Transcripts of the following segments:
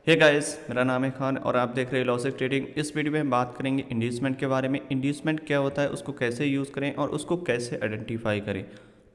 Hey guys, मेरा नाम है खान और आप देख रहे हैं लॉजिक ट्रेडिंग। इस वीडियो में हम बात करेंगे इंड्यूसमेंट के बारे में। इंड्यूसमेंट क्या होता है, उसको कैसे यूज़ करें और उसको कैसे आइडेंटिफाई करें।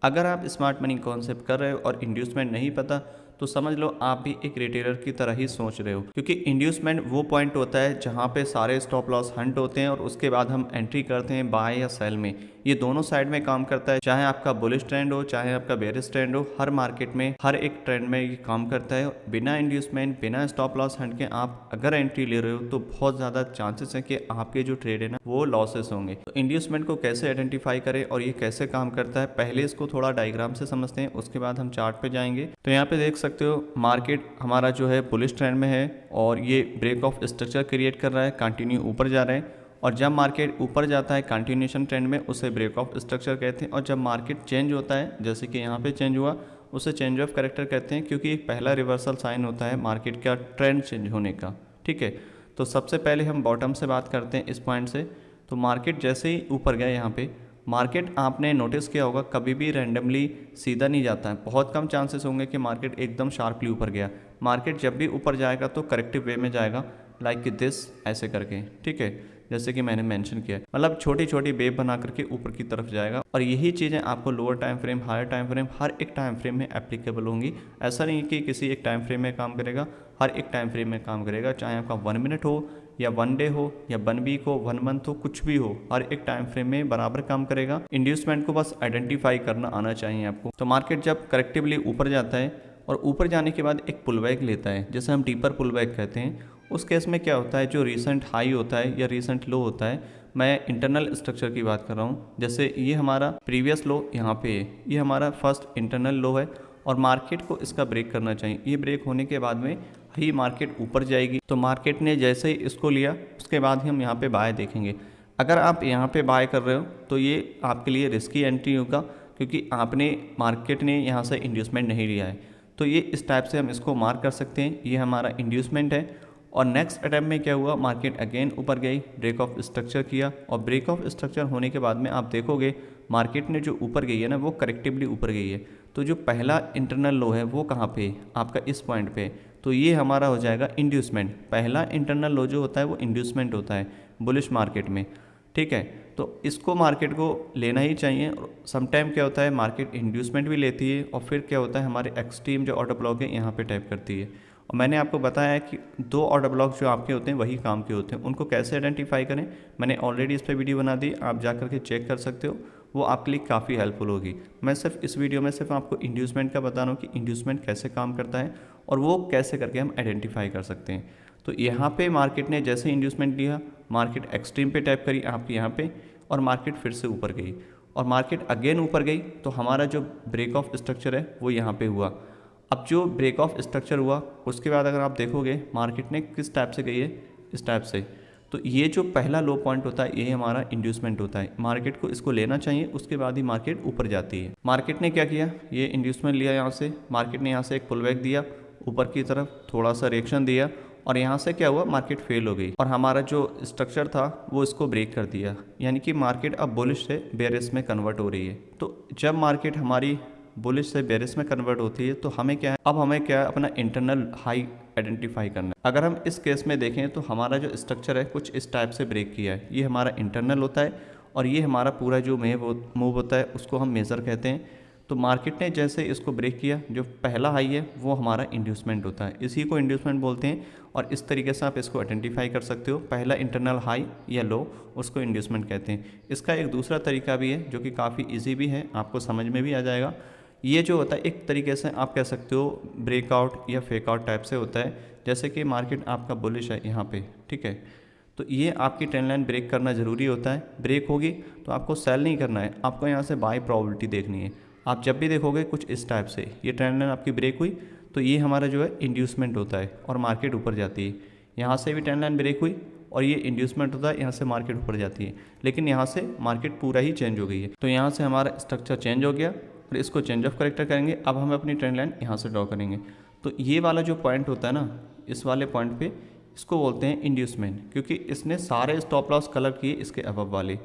अगर आप स्मार्ट मनी कॉन्सेप्ट कर रहे हो और इंड्यूसमेंट नहीं पता तो समझ लो आप भी एक रिटेलर की तरह ही सोच रहे हो, क्योंकि इंड्यूसमेंट वो पॉइंट होता है जहाँ पे सारे स्टॉप लॉस हंट होते हैं और उसके बाद हम एंट्री करते हैं बाय या सेल में। ये दोनों साइड में काम करता है, चाहे आपका बुलिश ट्रेंड हो चाहे आपका बेरिश ट्रेंड हो। हर मार्केट में हर एक ट्रेंड में ये काम करता है। बिना इंड्यूसमेंट बिना स्टॉप लॉस हंट के आप अगर एंट्री ले रहे हो तो बहुत ज़्यादा चांसेस है कि आपके जो ट्रेड है ना वो लॉसेस होंगे। तो इंड्यूसमेंट को कैसे आइडेंटिफाई करें और ये कैसे काम करता है, पहले इसको थोड़ा डायग्राम से समझते हैं, उसके बाद हम चार्ट पे जाएंगे। तो यहाँ पे देख सकते हो मार्केट हमारा जो है बुलिश ट्रेंड में है और ये ब्रेक ऑफ स्ट्रक्चर क्रिएट कर रहा है, कंटिन्यू ऊपर जा रहे हैं। और जब मार्केट ऊपर जाता है कंटिन्यूशन ट्रेंड में उसे ब्रेक ऑफ स्ट्रक्चर कहते हैं। और जब मार्केट चेंज होता है जैसे कि यहाँ पे चेंज हुआ उसे चेंज ऑफ कैरेक्टर कहते हैं, क्योंकि एक पहला रिवर्सल साइन होता है मार्केट का ट्रेंड चेंज होने का। ठीक है, तो सबसे पहले हम बॉटम से बात करते हैं इस पॉइंट से। तो मार्केट जैसे ही ऊपर गया यहाँ पे, मार्केट आपने नोटिस किया होगा कभी भी रैंडमली सीधा नहीं जाता है। बहुत कम चांसेस होंगे कि मार्केट एकदम शार्पली ऊपर गया। मार्केट जब भी ऊपर जाएगा तो करेक्टिव वे में जाएगा, लाइक दिस ऐसे करके। ठीक है, जैसे कि मैंने मेंशन किया, मतलब छोटी छोटी वेव बना करके ऊपर की तरफ जाएगा। और यही चीज़ें आपको lower time frame higher time frame हर एक टाइम फ्रेम में एप्लीकेबल होंगी। ऐसा नहीं कि किसी एक टाइम फ्रेम में काम करेगा, हर एक टाइम फ्रेम में काम करेगा, चाहे आपका 1 मिनट हो या 1 डे हो या 1 वीक हो 1 मंथ हो, कुछ भी हो, हर एक टाइम फ्रेम में बराबर काम करेगा। इंड्यूसमेंट को बस आइडेंटिफाई करना आना चाहिए आपको। तो मार्केट जब करेक्टिवली ऊपर जाता है और ऊपर जाने के बाद एक पुल बैक लेता है, जैसे हम डीपर पुल बैक कहते हैं, उस केस में क्या होता है, जो रीसेंट हाई होता है या रीसेंट लो होता है, मैं इंटरनल स्ट्रक्चर की बात कर रहा हूँ। जैसे ये हमारा प्रीवियस लो यहाँ पे है, ये हमारा फर्स्ट इंटरनल लो है और मार्केट को इसका ब्रेक करना चाहिए। ये ब्रेक होने के बाद में ही मार्केट ऊपर जाएगी। तो मार्केट ने जैसे ही इसको लिया उसके बाद ही हम यहाँ पे बाय देखेंगे। अगर आप यहाँ पे बाय कर रहे हो तो ये आपके लिए रिस्की एंट्री होगा, क्योंकि आपने मार्केट ने यहाँ से इंड्यूसमेंट नहीं लिया है। तो ये इस टाइप से हम इसको मार्क कर सकते हैं, ये हमारा इंड्यूसमेंट है। और नेक्स्ट अटैम्प्ट में क्या हुआ, मार्केट अगेन ऊपर गई, ब्रेक ऑफ स्ट्रक्चर किया और ब्रेक ऑफ स्ट्रक्चर होने के बाद में आप देखोगे मार्केट ने जो ऊपर गई है ना वो करेक्टिवली ऊपर गई है। तो जो पहला इंटरनल लो है वो कहाँ पे, आपका इस पॉइंट पे। तो ये हमारा हो जाएगा इंड्यूसमेंट। पहला इंटरनल लो जो होता है वो इंड्यूसमेंट होता है बुलिश मार्केट में। ठीक है, तो इसको मार्केट को लेना ही चाहिए। समटाइम क्या होता है, मार्केट इंड्यूसमेंट भी लेती है और फिर क्या होता है, हमारे एक्सट्रीम जो ऑर्डर ब्लॉक है यहाँ पे टाइप करती है। और मैंने आपको बताया है कि 2 ऑर्डर ब्लॉक जो आपके होते हैं वही काम के होते हैं, उनको कैसे आइडेंटिफाई करें मैंने ऑलरेडी इस पर वीडियो बना दी, आप जा करके चेक कर सकते हो, वो आपके लिए काफ़ी हेल्पफुल होगी। मैं सिर्फ इस वीडियो में सिर्फ आपको इंड्यूसमेंट का बता रहा हूँ कि इंड्यूसमेंट कैसे काम करता है और वो कैसे करके हम आइडेंटिफाई कर सकते हैं। तो यहाँ पे मार्केट ने जैसे इंड्यूसमेंट लिया, मार्केट एक्सट्रीम पे टैप करी आपके यहाँ पे और मार्केट फिर से ऊपर गई और मार्केट अगेन ऊपर गई। तो हमारा जो ब्रेक ऑफ स्ट्रक्चर है वो यहाँ पे हुआ। अब जो ब्रेक ऑफ स्ट्रक्चर हुआ उसके बाद अगर आप देखोगे मार्केट ने किस टाइप से गई है, इस टाइप से। तो ये जो पहला लो पॉइंट होता है ये हमारा इंड्यूसमेंट होता है। मार्केट को इसको लेना चाहिए, उसके बाद ही मार्केट ऊपर जाती है। मार्केट ने क्या किया, ये इंड्यूसमेंट लिया यहाँ से, मार्केट ने यहाँ से एक पुल बैक दिया ऊपर की तरफ, थोड़ा सा रिएक्शन दिया और यहाँ से क्या हुआ, मार्केट फेल हो गई और हमारा जो स्ट्रक्चर था वो इसको ब्रेक कर दिया। यानी कि मार्केट अब बुलिश से बेरिश में कन्वर्ट हो रही है। तो जब मार्केट हमारी बुलिश से बेरिश में कन्वर्ट होती है तो हमें क्या है, अब हमें क्या है, अपना इंटरनल हाई आइडेंटिफाई करना है। अगर हम इस केस में देखें तो हमारा जो स्ट्रक्चर है कुछ इस टाइप से ब्रेक किया है, ये हमारा इंटरनल होता है और ये हमारा पूरा जो मूव होता है उसको हम मेजर कहते हैं। तो मार्केट ने जैसे इसको ब्रेक किया, जो पहला हाई है वो हमारा इंड्यूसमेंट होता है, इसी को इंड्यूसमेंट बोलते हैं। और इस तरीके से आप इसको आइडेंटिफाई कर सकते हो, पहला इंटरनल हाई या लो उसको इंड्यूसमेंट कहते हैं। इसका एक दूसरा तरीका भी है जो कि काफ़ी ईजी भी है, आपको समझ में भी आ जाएगा। ये जो होता है एक तरीके से आप कह सकते हो ब्रेकआउट या फेकआउट टाइप से होता है। जैसे कि मार्केट आपका बुलिश है यहाँ पे, ठीक है, तो ये आपकी ट्रेंड लाइन ब्रेक करना ज़रूरी होता है। ब्रेक होगी तो आपको सेल नहीं करना है, आपको यहाँ से बाय प्रोबेबिलिटी देखनी है। आप जब भी देखोगे कुछ इस टाइप से ये ट्रेंड लाइन आपकी ब्रेक हुई तो ये हमारा जो है इंड्यूसमेंट होता है और मार्केट ऊपर जाती है। यहाँ से भी ट्रेंड लाइन ब्रेक हुई और ये इंड्यूसमेंट होता है, यहाँ से मार्केट ऊपर जाती है, लेकिन यहाँ से मार्केट पूरा ही चेंज हो गई है। तो यहाँ से हमारा स्ट्रक्चर चेंज हो गया और इसको चेंज ऑफ करेक्टर करेंगे। अब हम अपनी ट्रेंड लाइन यहाँ से ड्रॉ करेंगे। तो ये वाला जो पॉइंट होता है ना, इस वाले पॉइंट पे इसको बोलते हैं इंड्यूसमेंट, क्योंकि इसने सारे स्टॉप लॉस कलर किए इसके अबव वाले,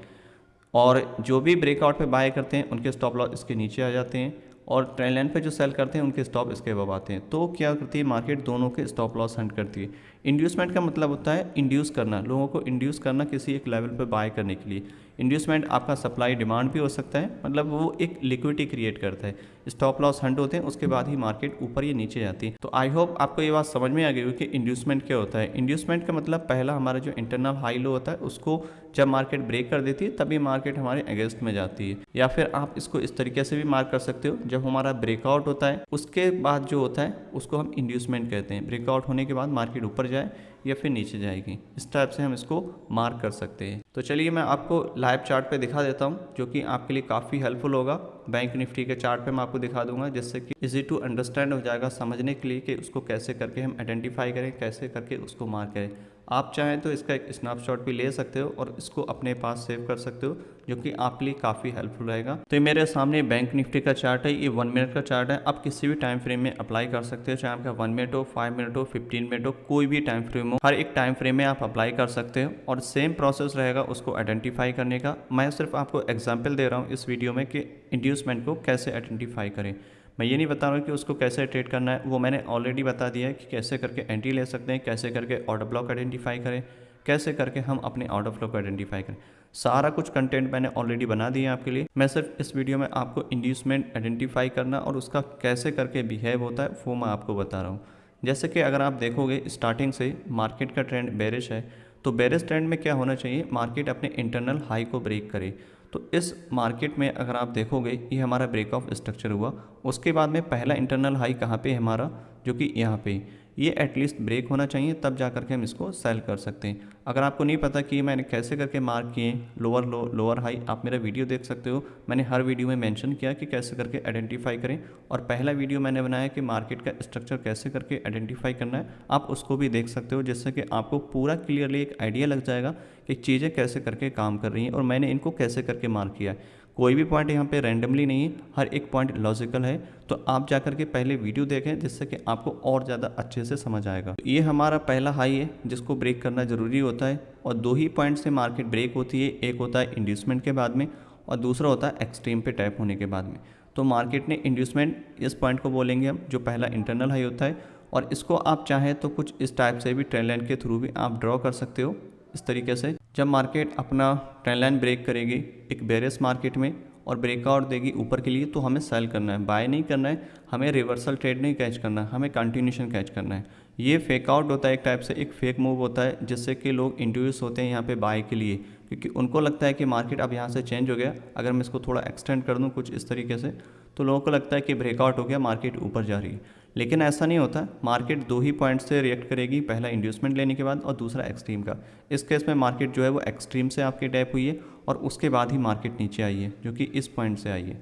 और जो भी ब्रेकआउट पे बाय करते हैं उनके स्टॉप लॉस इसके नीचे आ जाते हैं और ट्रेंड लाइन पे जो सेल करते हैं उनके स्टॉप इसके अबव आते हैं। तो क्या करती है मार्केट, दोनों के स्टॉप लॉस हंट करती है। इंड्यूसमेंट का मतलब होता है इंड्यूस करना, लोगों को इंड्यूस करना किसी एक लेवल पे बाय करने के लिए। इंड्यूसमेंट आपका सप्लाई डिमांड भी हो सकता है, मतलब वो एक लिक्विडिटी क्रिएट करता है। स्टॉप लॉस हंट होते हैं, उसके बाद ही मार्केट ऊपर या नीचे जाती है। तो आई होप आपको ये बात समझ में आ गई हो कि इंड्यूसमेंट क्या होता है। इंड्यूसमेंट का मतलब पहला हमारा जो इंटरनल हाई लो होता है उसको जब मार्केट ब्रेक कर देती है तभी मार्केट हमारे अगेंस्ट में जाती है। या फिर आप इसको इस तरीके से भी मार्क कर सकते हो, जब हमारा ब्रेकआउट होता है उसके बाद जो होता है उसको हम इंड्यूसमेंट कहते हैं। ब्रेकआउट होने के बाद मार्केट ऊपर जाए या फिर नीचे जाएगी, इस टाइप से हम इसको मार्क कर सकते हैं। तो चलिए मैं आपको लाइव चार्ट पे दिखा देता हूँ, जो कि आपके लिए काफ़ी हेल्पफुल होगा। बैंक निफ्टी के चार्ट पे मैं आपको दिखा दूंगा, जिससे कि इजी टू अंडरस्टैंड हो जाएगा समझने के लिए कि उसको कैसे करके हम आइडेंटिफाई करें, कैसे करके उसको मार्क करें। आप चाहें तो इसका एक स्नैपशॉट भी ले सकते हो और इसको अपने पास सेव कर सकते हो, जो कि आपके लिए काफ़ी हेल्पफुल रहेगा। तो ये मेरे सामने बैंक निफ्टी का चार्ट है, ये 1 मिनट का चार्ट है। आप किसी भी टाइम फ्रेम में अप्लाई कर सकते हो, चाहे आपका 1 मिनट हो, 5 मिनट हो, 15 मिनट हो, कोई भी टाइम फ्रेम हो, हर एक टाइम फ्रेम में आप अप्लाई कर सकते हो और सेम प्रोसेस रहेगा उसको आइडेंटिफाई करने का। मैं सिर्फ आपको एग्जाम्पल दे रहा हूँ इस वीडियो में कि इंड्यूसमेंट को कैसे आइडेंटिफाई करें। मैं ये नहीं बता रहा हूँ कि उसको कैसे ट्रेड करना है, वो मैंने ऑलरेडी बता दिया है कि कैसे करके एंट्री ले सकते हैं, कैसे करके ऑर्डर ब्लॉक आइडेंटिफाई करें, कैसे करके हम अपने ऑर्डर फ्लो को आइडेंटिफाई करें। सारा कुछ कंटेंट मैंने ऑलरेडी बना दिया है आपके लिए। मैं सिर्फ इस वीडियो में आपको इंड्यूसमेंट आइडेंटिफाई करना और उसका कैसे करके बिहेव होता है वो मैं आपको बता रहा हूँ। जैसे कि अगर आप देखोगे स्टार्टिंग से मार्केट का ट्रेंड बेरिश है, तो बेरिश ट्रेंड में क्या होना चाहिए, मार्केट अपने इंटरनल हाई को ब्रेक करे। तो इस मार्केट में अगर आप देखोगे ये हमारा ब्रेक ऑफ स्ट्रक्चर हुआ, उसके बाद में पहला इंटरनल हाई कहाँ पे है हमारा, जो कि यहाँ पे, ये एटलीस्ट ब्रेक होना चाहिए, तब जा करके हम इसको सेल कर सकते हैं। अगर आपको नहीं पता कि मैंने कैसे करके मार्क किए लोअर लो लोअर हाई, आप मेरा वीडियो देख सकते हो। मैंने हर वीडियो में मेंशन किया कि कैसे करके आइडेंटिफाई करें, और पहला वीडियो मैंने बनाया कि मार्केट का स्ट्रक्चर कैसे करके आइडेंटिफाई करना है, आप उसको भी देख सकते हो, जिससे कि आपको पूरा क्लियरली एक आइडिया लग जाएगा कि चीज़ें कैसे करके काम कर रही हैं और मैंने इनको कैसे करके मार्क किया है। कोई भी पॉइंट यहाँ पे रैंडमली नहीं है, हर एक पॉइंट लॉजिकल है। तो आप जा करके पहले वीडियो देखें, जिससे कि आपको और ज़्यादा अच्छे से समझ आएगा। तो ये हमारा पहला हाई है जिसको ब्रेक करना ज़रूरी होता है, और दो ही पॉइंट से मार्केट ब्रेक होती है, एक होता है इंड्यूसमेंट के बाद में और दूसरा होता है एक्सट्रीम पे टैप होने के बाद में। तो मार्केट ने इंड्यूसमेंट इस पॉइंट को बोलेंगे हम, जो पहला इंटरनल हाई होता है, और इसको आप चाहें तो कुछ इस टाइप से भी ट्रेंड लाइन के थ्रू भी आप ड्रॉ कर सकते हो। इस तरीके से जब मार्केट अपना ट्रेंड लाइन ब्रेक करेगी एक बेरिश मार्केट में और ब्रेकआउट देगी ऊपर के लिए, तो हमें सेल करना है, बाय नहीं करना है, हमें रिवर्सल ट्रेड नहीं कैच करना है, हमें कंटिन्यूशन कैच करना है। ये फेक आउट होता है, एक टाइप से एक फेक मूव होता है, जिससे कि लोग इंड्यूस होते हैं यहाँ पे बाय के लिए, क्योंकि उनको लगता है कि मार्केट अब यहाँ से चेंज हो गया। अगर मैं इसको थोड़ा एक्सटेंड कर दूँ कुछ इस तरीके से, तो लोगों को लगता है कि ब्रेकआउट हो गया, मार्केट ऊपर जा रही है, लेकिन ऐसा नहीं होता। मार्केट दो ही पॉइंट से रिएक्ट करेगी, पहला इंड्यूसमेंट लेने के बाद और दूसरा एक्सट्रीम का। इस केस में मार्केट जो है वो एक्सट्रीम से आपकी टैप हुई है और उसके बाद ही मार्केट नीचे आई है, जो कि इस पॉइंट से आई है।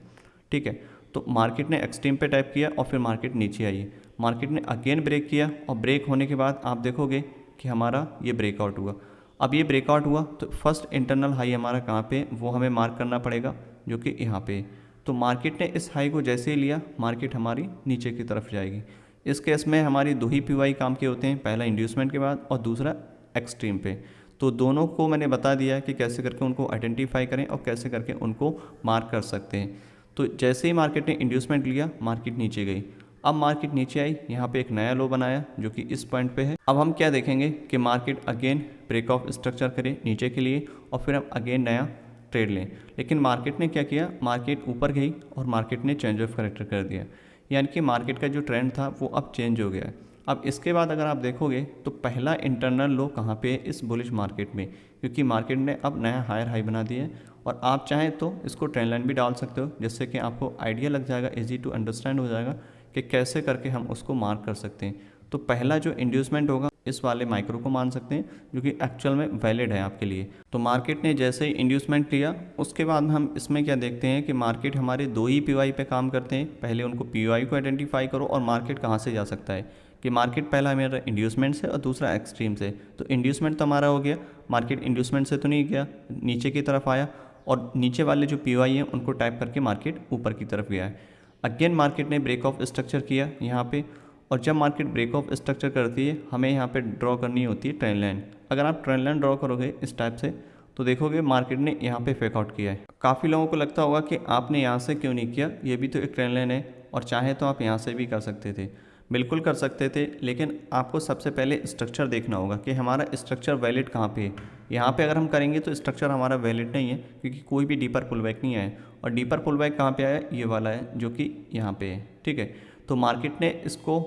ठीक है, तो मार्केट ने एक्सट्रीम पे टैप किया और फिर मार्केट नीचे आई है। मार्केट ने अगेन ब्रेक किया और ब्रेक होने के बाद आप देखोगे कि हमारा ये ब्रेकआउट हुआ। अब ये ब्रेकआउट हुआ तो फर्स्ट इंटरनल हाई हमारा कहाँ पे, वो हमें मार्क करना पड़ेगा, जो कि यहाँ पे। तो मार्केट ने इस हाई को जैसे ही लिया, मार्केट हमारी नीचे की तरफ जाएगी। इस केस में हमारी दो ही पीवाई काम के होते हैं, पहला इंड्यूसमेंट के बाद और दूसरा एक्सट्रीम पे। तो दोनों को मैंने बता दिया कि कैसे करके उनको आइडेंटिफाई करें और कैसे करके उनको मार्क कर सकते हैं। तो जैसे ही मार्केट ने इंड्यूसमेंट लिया, मार्केट नीचे गई। अब मार्केट नीचे आई, यहाँ पे एक नया लो बनाया जो कि इस पॉइंट पे है। अब हम क्या देखेंगे कि market again break of structure करे नीचे के लिए और फिर हम अगेन नया ट्रेड लें। लेकिन मार्केट ने क्या किया, मार्केट ऊपर गई और मार्केट ने चेंज ऑफ करेक्टर कर दिया, यानी कि मार्केट का जो ट्रेंड था वो अब चेंज हो गया है। अब इसके बाद अगर आप देखोगे तो पहला इंटरनल लो कहाँ पे है, इस बुलिश मार्केट में, क्योंकि मार्केट ने अब नया हायर हाई बना दिया है। और आप चाहें तो इसको ट्रेंड लाइन भी डाल सकते हो, जिससे कि आपको आइडिया लग जाएगा, इजी टू अंडरस्टैंड हो जाएगा कि कैसे करके हम उसको मार्क कर सकते हैं। तो पहला जो इंड्यूसमेंट होगा इस वाले माइक्रो को मान सकते हैं, जो कि एक्चुअल में वैलिड है आपके लिए। तो मार्केट ने जैसे ही इंड्यूसमेंट लिया, उसके बाद हम इसमें क्या देखते हैं कि मार्केट हमारे दो ही पीवाई पे काम करते हैं। पहले उनको पीवाई को आइडेंटिफाई करो और मार्केट कहाँ से जा सकता है, कि मार्केट पहला मेरा इंड्यूसमेंट से और दूसरा एक्सट्रीम से। तो इंड्यूसमेंट तो हमारा हो गया, मार्केट इंड्यूसमेंट से तो नहीं गया, नीचे की तरफ आया और नीचे वाले जो पीवाई हैं उनको टाइप करके मार्केट ऊपर की तरफ गया है। अगेन मार्केट ने ब्रेक ऑफ स्ट्रक्चर किया यहाँ पे, और जब मार्केट ब्रेक ऑफ स्ट्रक्चर करती है, हमें यहाँ पे ड्रॉ करनी होती है ट्रेंड लाइन। अगर आप ट्रेंड लाइन ड्रॉ करोगे इस टाइप से, तो देखोगे मार्केट ने यहाँ पे फेक आउट किया है। काफ़ी लोगों को लगता होगा कि आपने यहाँ से क्यों नहीं किया, ये भी तो एक ट्रेंड लाइन है, और चाहे तो आप यहाँ से भी कर सकते थे, बिल्कुल कर सकते थे, लेकिन आपको सबसे पहले स्ट्रक्चर देखना होगा कि हमारा स्ट्रक्चर वैलिड कहाँ पे है। यहाँ पे अगर हम करेंगे तो स्ट्रक्चर हमारा वैलिड नहीं है, क्योंकि कोई भी डीपर पुलबैक नहीं आया, और डीपर पुलबैक कहाँ पे आया, ये वाला है जो कि यहाँ पे है। ठीक है, तो मार्केट ने इसको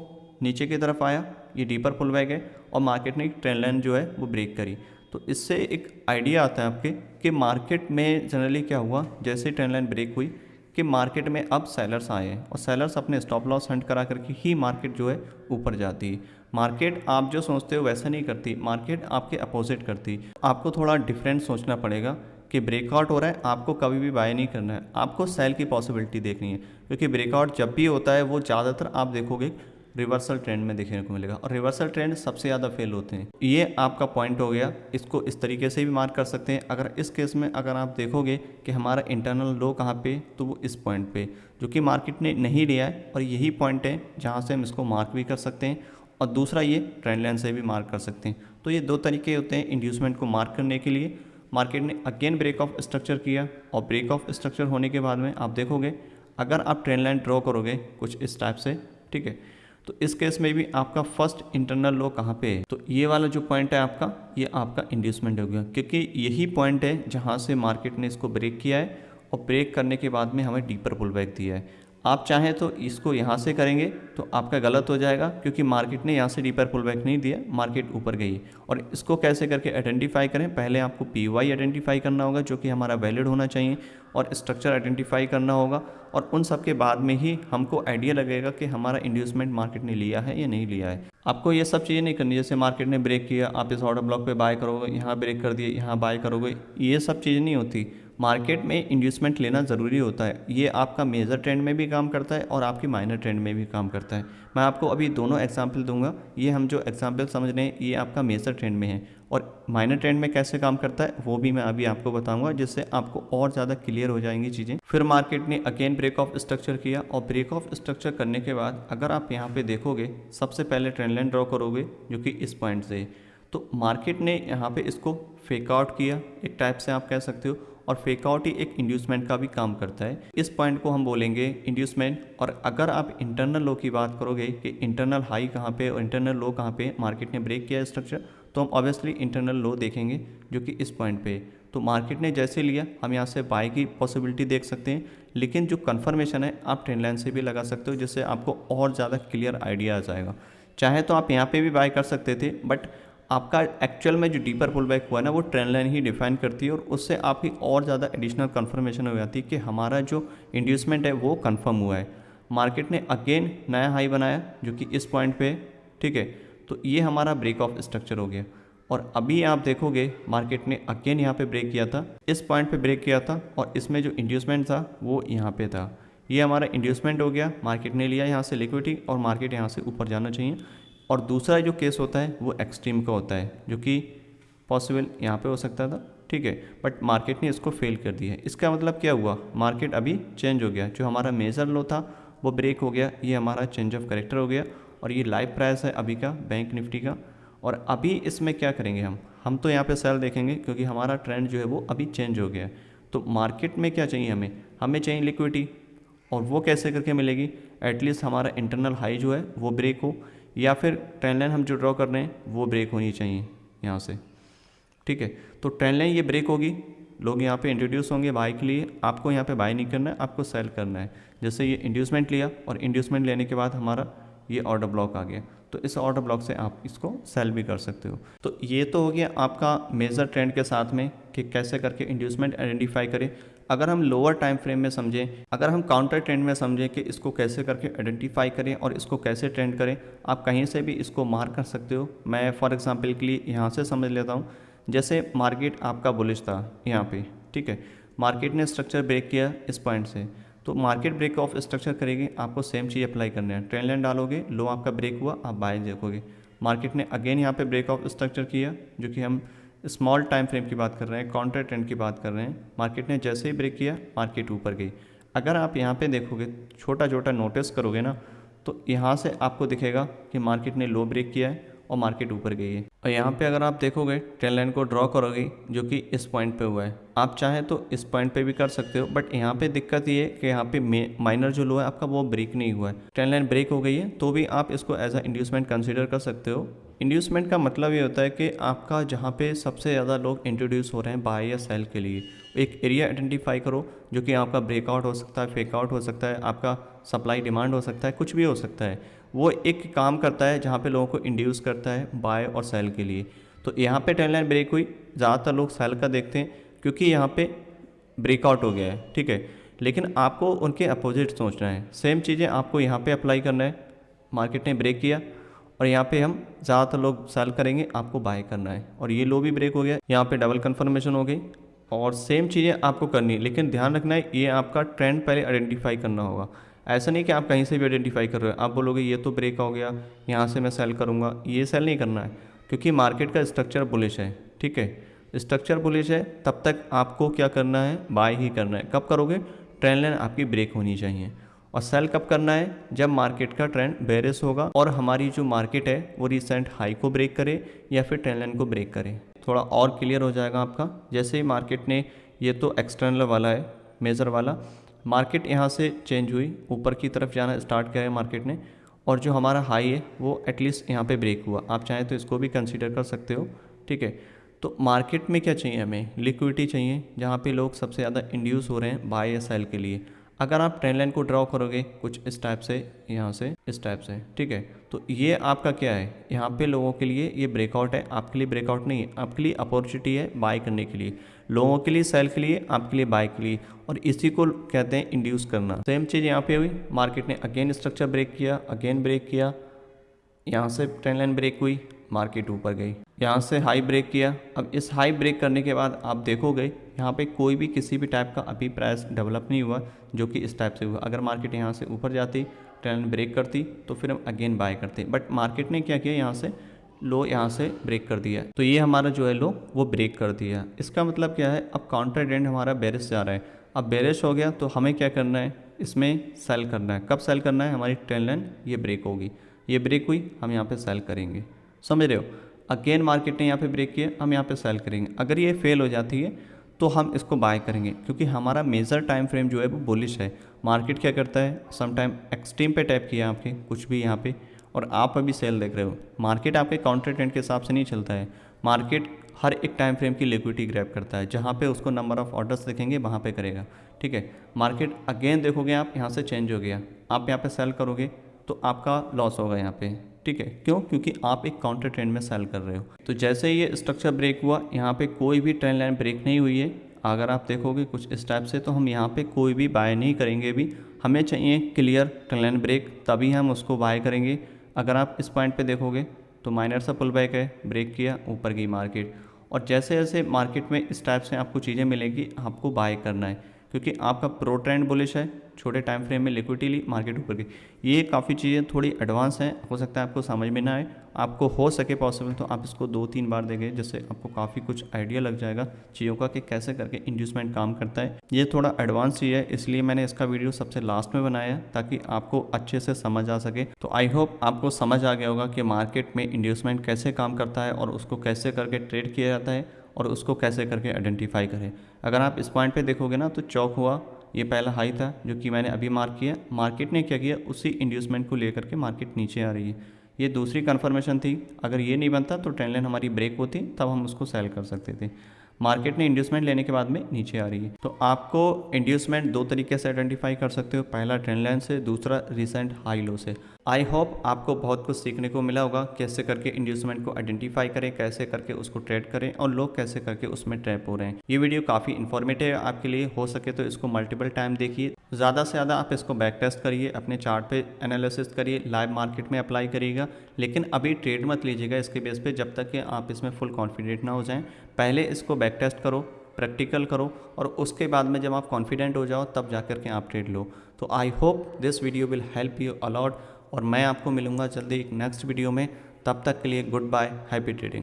नीचे की तरफ आया, ये डीपर पुलबैक है, और मार्केट ने एक ट्रेंड लाइन जो है वो ब्रेक करी। तो इससे एक आइडिया आता है आपके कि मार्केट में जनरली क्या हुआ, जैसे ट्रेंड लाइन ब्रेक हुई कि मार्केट में अब सेलर्स आए हैं, और सेलर्स अपने स्टॉप लॉस हंट करा करके ही मार्केट जो है ऊपर जाती है। मार्केट आप जो सोचते हो वैसा नहीं करती, मार्केट आपके अपोजिट करती। आपको थोड़ा डिफरेंट सोचना पड़ेगा कि ब्रेकआउट हो रहा है, आपको कभी भी बाय नहीं करना है, आपको सेल की पॉसिबिलिटी देखनी है, क्योंकि ब्रेकआउट जब भी होता है वो ज़्यादातर आप देखोगे रिवर्सल ट्रेंड में देखने को मिलेगा, और रिवर्सल ट्रेंड सबसे ज़्यादा फेल होते हैं। ये आपका पॉइंट हो गया, इसको इस तरीके से भी मार्क कर सकते हैं। अगर इस केस में अगर आप देखोगे कि हमारा इंटरनल लो कहाँ पे, तो वो इस पॉइंट पे जो कि मार्केट ने नहीं लिया है, और यही पॉइंट है जहाँ से हम इसको मार्क भी कर सकते हैं, और दूसरा ये ट्रेंड लाइन से भी मार्क कर सकते हैं। तो ये दो तरीके होते हैं इंड्यूसमेंट को मार्क करने के लिए। मार्केट ने अगेन ब्रेक ऑफ स्ट्रक्चर किया, और ब्रेक ऑफ स्ट्रक्चर होने के बाद में आप देखोगे अगर आप ट्रेंड लाइन ड्रॉ करोगे कुछ इस टाइप से, ठीक है, तो इस केस में भी आपका फर्स्ट इंटरनल लो कहाँ पे है, तो ये वाला जो पॉइंट है आपका, ये आपका इंड्यूसमेंट हो गया, क्योंकि यही पॉइंट है जहाँ से मार्केट ने इसको ब्रेक किया है, और ब्रेक करने के बाद में हमें डीपर पुल बैक दिया है। आप चाहें तो इसको यहाँ से करेंगे तो आपका गलत हो जाएगा, क्योंकि मार्केट ने यहाँ से डीपर पुल बैक नहीं दिया, मार्केट ऊपर गई है। और इसको कैसे करके आइडेंटिफाई करें, पहले आपको पीवाई आइडेंटिफाई करना होगा जो कि हमारा वैलिड होना चाहिए, और स्ट्रक्चर आइडेंटिफाई करना होगा, और उन सब के बाद में ही हमको आइडिया लगेगा कि हमारा इंड्यूसमेंट मार्केट ने लिया है या नहीं लिया है। आपको ये सब चीज़ें नहीं करनी, जैसे मार्केट ने ब्रेक किया आप इस ऑर्डर ब्लॉक पे बाय करोगे, यहाँ ब्रेक कर दिए यहाँ बाय करोगे, ये सब चीज़ें नहीं होती। मार्केट में इंड्यूसमेंट लेना ज़रूरी होता है, ये आपका मेजर ट्रेंड में भी काम करता है और आपकी माइनर ट्रेंड में भी काम करता है। मैं आपको अभी दोनों एग्जांपल दूंगा, ये हम जो एग्जांपल समझ रहे हैं ये आपका मेजर ट्रेंड में है, और माइनर ट्रेंड में कैसे काम करता है वो भी मैं अभी आपको बताऊंगा, जिससे आपको और ज़्यादा क्लियर हो जाएंगी चीज़ें। फिर मार्केट ने अगेन ब्रेक ऑफ स्ट्रक्चर किया, और ब्रेक ऑफ स्ट्रक्चर करने के बाद अगर आप यहाँ पे देखोगे सबसे पहले ट्रेंड लाइन ड्रॉ करोगे जो कि इस पॉइंट से, तो मार्केट ने यहाँ पे इसको फेक आउट किया, एक टाइप से आप कह सकते हो, और फेक आउट ही एक इंड्यूसमेंट का भी काम करता है। इस पॉइंट को हम बोलेंगे इंड्यूसमेंट। और अगर आप इंटरनल लो की बात करोगे कि इंटरनल हाई कहाँ पे और इंटरनल लो कहाँ पे मार्केट ने ब्रेक किया स्ट्रक्चर, तो हम ऑब्वियसली इंटरनल लो देखेंगे जो कि इस पॉइंट पे। तो मार्केट ने जैसे लिया हम यहाँ से बाय की पॉसिबिलिटी देख सकते हैं, लेकिन जो कन्फर्मेशन है आप ट्रेंड लाइन से भी लगा सकते हो, जिससे आपको और ज़्यादा क्लियर आइडिया आ जाएगा। चाहे तो आप यहाँ पे भी बाय कर सकते थे, बट आपका एक्चुअल में जो डीपर पुल बैक हुआ है ना वो ट्रेंड लाइन ही डिफाइन करती है, और उससे आपकी और ज़्यादा एडिशनल कंफर्मेशन हो जाती है कि हमारा जो इंड्यूसमेंट है वो कंफर्म हुआ है। मार्केट ने अगेन नया हाई बनाया जो कि इस पॉइंट पे, ठीक है, तो ये हमारा ब्रेक ऑफ स्ट्रक्चर हो गया। और अभी आप देखोगे मार्केट ने अगेन यहाँ पे ब्रेक किया था, इस पॉइंट पे ब्रेक किया था, और इसमें जो इंड्यूसमेंट था वो यहाँ पे था। ये हमारा इंड्यूसमेंट हो गया, मार्केट ने लिया यहाँ से लिक्विडिटी, और मार्केट यहाँ से ऊपर जाना चाहिए। और दूसरा जो केस होता है वो एक्सट्रीम का होता है, जो कि पॉसिबल यहाँ पे हो सकता था, ठीक है, बट मार्केट ने इसको फेल कर दिया है। इसका मतलब क्या हुआ, मार्केट अभी चेंज हो गया, जो हमारा मेजर लो था वो ब्रेक हो गया, ये हमारा चेंज ऑफ कैरेक्टर हो गया, और ये लाइव प्राइस है अभी का बैंक निफ्टी का। और अभी इसमें क्या करेंगे हम तो यहाँ पे सेल देखेंगे, क्योंकि हमारा ट्रेंड जो है वो अभी चेंज हो गया। तो मार्केट में क्या चाहिए हमें चाहिए लिक्विडिटी, और वो कैसे करके मिलेगी, एटलीस्ट हमारा इंटरनल हाई जो है वो ब्रेक हो, या फिर ट्रेंड लाइन हम जो ड्रॉ कर रहे हैं वो ब्रेक होनी चाहिए यहाँ से, ठीक है। तो ट्रेंड लाइन ये ब्रेक होगी, लोग यहाँ पे इंट्रोड्यूस होंगे बाय के लिए, आपको यहाँ पे बाय नहीं करना है, आपको सेल करना है। जैसे ये इंड्यूसमेंट लिया, और इंड्यूसमेंट लेने के बाद हमारा ये ऑर्डर ब्लॉक आ गया, तो इस ऑर्डर ब्लॉक से आप इसको सेल भी कर सकते हो। तो ये तो हो गया आपका मेजर ट्रेंड के साथ में कि कैसे करके इंड्यूसमेंट आइडेंटिफाई करें। अगर हम लोअर टाइम फ्रेम में समझें, अगर हम काउंटर ट्रेंड में समझें कि इसको कैसे करके आइडेंटिफाई करें और इसको कैसे ट्रेंड करें, आप कहीं से भी इसको मार्क कर सकते हो। मैं फॉर एग्जांपल के लिए यहाँ से समझ लेता हूँ, जैसे मार्केट आपका बुलिश था यहाँ पे, ठीक है, मार्केट ने स्ट्रक्चर ब्रेक किया इस पॉइंट से, तो मार्केट ब्रेक ऑफ स्ट्रक्चर करेगी, आपको सेम चीज़ अप्लाई करना है, ट्रेंड लाइन डालोगे, लो आपका ब्रेक हुआ, आप बाय देखोगे। मार्केट ने अगेन यहाँ पे ब्रेक ऑफ स्ट्रक्चर किया, जो कि हम स्मॉल टाइम फ्रेम की बात कर रहे हैं, काउंटर ट्रेंड की बात कर रहे हैं। मार्केट ने जैसे ही ब्रेक किया मार्केट ऊपर गई। अगर आप यहाँ पे देखोगे, छोटा छोटा नोटिस करोगे ना, तो यहाँ से आपको दिखेगा कि मार्केट ने लो ब्रेक किया है, और मार्केट ऊपर गई है। और यहाँ पे अगर आप देखोगे ट्रेंड लाइन को ड्रॉ करोगे जो कि इस पॉइंट पे हुआ है, आप चाहें तो इस पॉइंट पे भी कर सकते हो, बट यहाँ पे दिक्कत ये है कि यहाँ पे माइनर जो लो है आपका वो ब्रेक नहीं हुआ है, ट्रेंड लाइन ब्रेक हो गई है, तो भी आप इसको एज अ इंड्यूसमेंट कंसिडर कर सकते हो। इंड्यूसमेंट का मतलब ये होता है कि आपका जहाँ पे सबसे ज़्यादा लोग इंट्रोड्यूस हो रहे हैं बाय या सेल के लिए, एक एरिया आइडेंटिफाई करो जो कि आपका ब्रेकआउट हो सकता है, फेकआउट हो सकता है, आपका सप्लाई डिमांड हो सकता है, कुछ भी हो सकता है। वो एक काम करता है जहाँ पे लोगों को इंड्यूस करता है बाय और सेल के लिए। तो यहाँ पे ट्रेंड लाइन ब्रेक हुई, ज़्यादातर लोग सेल का देखते हैं क्योंकि यहाँ पे ब्रेकआउट हो गया है, ठीक है। लेकिन आपको उनके अपोजिट सोचना है, सेम चीज़ें आपको यहाँ पे अप्लाई करना है। मार्केट ने ब्रेक किया और यहाँ पे हम ज़्यादातर लोग सेल करेंगे, आपको बाय करना है। और ये लो भी ब्रेक हो गया, यहाँ पे डबल कन्फर्मेशन हो गई और सेम चीज़ें आपको करनी है। लेकिन ध्यान रखना है ये आपका ट्रेंड पहले आइडेंटिफाई करना होगा। ऐसा नहीं कि आप कहीं से भी आइडेंटिफाई कर रहे हो, आप बोलोगे ये तो ब्रेक हो गया, यहाँ से मैं सेल करूँगा, ये सेल नहीं करना है क्योंकि मार्केट का स्ट्रक्चर बुलिश है, ठीक है। स्ट्रक्चर बुलिश है तब तक आपको क्या करना है, बाय ही करना है। कब करोगे, ट्रेंड लाइन आपकी ब्रेक होनी चाहिए। और सेल कब करना है, जब मार्केट का ट्रेंड बेरिश होगा और हमारी जो मार्केट है वो रिसेंट हाई को ब्रेक करे या फिर ट्रेंड लाइन को ब्रेक करे। थोड़ा और क्लियर हो जाएगा आपका। जैसे ही मार्केट ने, ये तो एक्सटर्नल वाला है, मेजर वाला, मार्केट यहाँ से चेंज हुई, ऊपर की तरफ जाना स्टार्ट किया है मार्केट ने, और जो हमारा हाई है वो एटलीस्ट यहाँ पे ब्रेक हुआ। आप चाहें तो इसको भी कंसीडर कर सकते हो, ठीक है। तो मार्केट में क्या चाहिए, हमें लिक्विडिटी चाहिए जहाँ पे लोग सबसे ज़्यादा इंड्यूस हो रहे हैं बाय या सेल के लिए। अगर आप ट्रेंड लाइन को ड्रॉ करोगे कुछ इस टाइप से, यहाँ से इस टाइप से, ठीक है, तो ये आपका क्या है, यहाँ पे लोगों के लिए ये ब्रेकआउट है, आपके लिए ब्रेकआउट नहीं है, आपके लिए अपॉर्चुनिटी है बाय करने के लिए, लोगों के लिए सेल के लिए, आपके लिए बाय के लिए। और इसी को कहते हैं इंड्यूस करना। सेम चीज़ यहाँ पे हुई, मार्केट ने अगेन स्ट्रक्चर ब्रेक किया, अगेन ब्रेक किया, यहाँ से ट्रेंड लाइन ब्रेक हुई, मार्केट ऊपर गई, यहाँ से हाई ब्रेक किया। अब इस हाई ब्रेक करने के बाद आप देखोगे यहाँ पे कोई भी किसी भी टाइप का अभी प्राइस डेवलप नहीं हुआ जो कि इस टाइप से हुआ। अगर मार्केट यहाँ से ऊपर जाती, ट्रेंड लाइन ब्रेक करती, तो फिर हम अगेन बाय करते, बट मार्केट ने क्या किया, यहाँ से लो यहाँ से ब्रेक कर दिया, तो ये हमारा जो है लो वो ब्रेक कर दिया। इसका मतलब क्या है, अब काउंटर ट्रेंड हमारा बेरिश जा रहा है। अब बेरिश हो गया तो हमें क्या करना है, इसमें सेल करना है। कब सेल करना है, हमारी ट्रेंड लाइन ये ब्रेक होगी, ये ब्रेक हुई, हम यहाँ पे सेल करेंगे, समझ रहे हो। अगेन मार्केट ने यहाँ पे ब्रेक किया, हम यहाँ पे सेल करेंगे। अगर ये फेल हो जाती है तो हम इसको बाय करेंगे क्योंकि हमारा मेजर टाइम फ्रेम जो है वो बुलिश है। मार्केट क्या करता है, सम टाइम एक्सट्रीम पे टैप किया आपके कुछ भी यहाँ पे, और आप अभी सेल देख रहे हो। मार्केट आपके काउंटर ट्रेंड के हिसाब से नहीं चलता है, मार्केट हर एक टाइम फ्रेम की लिक्विडिटी ग्रैब करता है, जहाँ पे उसको नंबर ऑफ ऑर्डर्स दिखेंगे वहाँ पे करेगा, ठीक है। मार्केट अगेन देखोगे आप यहाँ से चेंज हो गया, आप यहाँ पे सेल करोगे तो आपका लॉस होगा यहाँ पे, ठीक है। क्यों, क्योंकि आप एक काउंटर ट्रेंड में सेल कर रहे हो। तो जैसे ही ये स्ट्रक्चर ब्रेक हुआ, यहाँ पे कोई भी ट्रेंड लाइन ब्रेक नहीं हुई है, अगर आप देखोगे कुछ इस टाइप से, तो हम यहाँ पे कोई भी बाय नहीं करेंगे। भी हमें चाहिए क्लियर ट्रेंड लाइन ब्रेक, तभी हम उसको बाय करेंगे। अगर आप इस पॉइंट पे देखोगे तो माइनर सा पुल बैक है, ब्रेक किया, ऊपर गई मार्केट, और जैसे जैसे मार्केट में इस टाइप से आपको चीज़ें मिलेंगी, आपको बाय करना है क्योंकि आपका प्रो ट्रेंड बुलिश है। छोटे टाइम फ्रेम में लिक्विडिटी ली, मार्केट ऊपर गई। ये काफ़ी चीज़ें थोड़ी एडवांस हैं, हो सकता है आपको समझ में ना आए, आपको हो सके पॉसिबल तो आप इसको 2-3 बार देखें, जिससे आपको काफ़ी कुछ आइडिया लग जाएगा चीज़ों का कि कैसे करके इंड्यूसमेंट काम करता है। ये थोड़ा एडवांस चीज़ है, इसलिए मैंने इसका वीडियो सबसे लास्ट में बनाया ताकि आपको अच्छे से समझ आ सके। तो आई होप आपको समझ आ गया होगा कि मार्केट में इंड्यूसमेंट कैसे काम करता है और उसको कैसे करके ट्रेड किया जाता है और उसको कैसे करके आइडेंटिफाई करें। अगर आप इस पॉइंट पे देखोगे ना तो चौक हुआ, ये पहला हाई था जो कि मैंने अभी मार्क किया। मार्केट ने क्या किया, उसी इंड्यूसमेंट को लेकर के मार्केट नीचे आ रही है। ये दूसरी कन्फर्मेशन थी। अगर ये नहीं बनता तो ट्रेंड लाइन हमारी ब्रेक होती, तब हम उसको सेल कर सकते थे। मार्केट ने इंड्यूसमेंट लेने के बाद में नीचे आ रही है। तो आपको इंड्यूसमेंट 2 तरीके से आइडेंटिफाई कर सकते हो, पहला ट्रेंड लाइन से, दूसरा रिसेंट हाई लो से। आई होप आपको बहुत कुछ सीखने को मिला होगा, कैसे करके इंड्यूसमेंट को आइडेंटिफाई करें, कैसे करके उसको ट्रेड करें और लोग कैसे करके उसमें ट्रैप हो रहे हैं। ये वीडियो काफ़ी इन्फॉर्मेटिव है आपके लिए, हो सके तो इसको मल्टीपल टाइम देखिए, ज़्यादा से ज़्यादा आप इसको बैक टेस्ट करिए, अपने चार्ट पे एनालिसिस करिए, लाइव मार्केट में अप्लाई करिएगा। लेकिन अभी ट्रेड मत लीजिएगा इसके बेस पे जब तक कि आप इसमें फुल कॉन्फिडेंट ना हो जाएं। पहले इसको बैक टेस्ट करो, प्रैक्टिकल करो, और उसके बाद में जब आप कॉन्फिडेंट हो जाओ तब जाकर के आप ट्रेड लो। तो I hope this video will help you a lot, और मैं आपको मिलूंगा जल्दी एक नेक्स्ट वीडियो में। तब तक के लिए गुड बाय, हैप्पी ट्रेडिंग।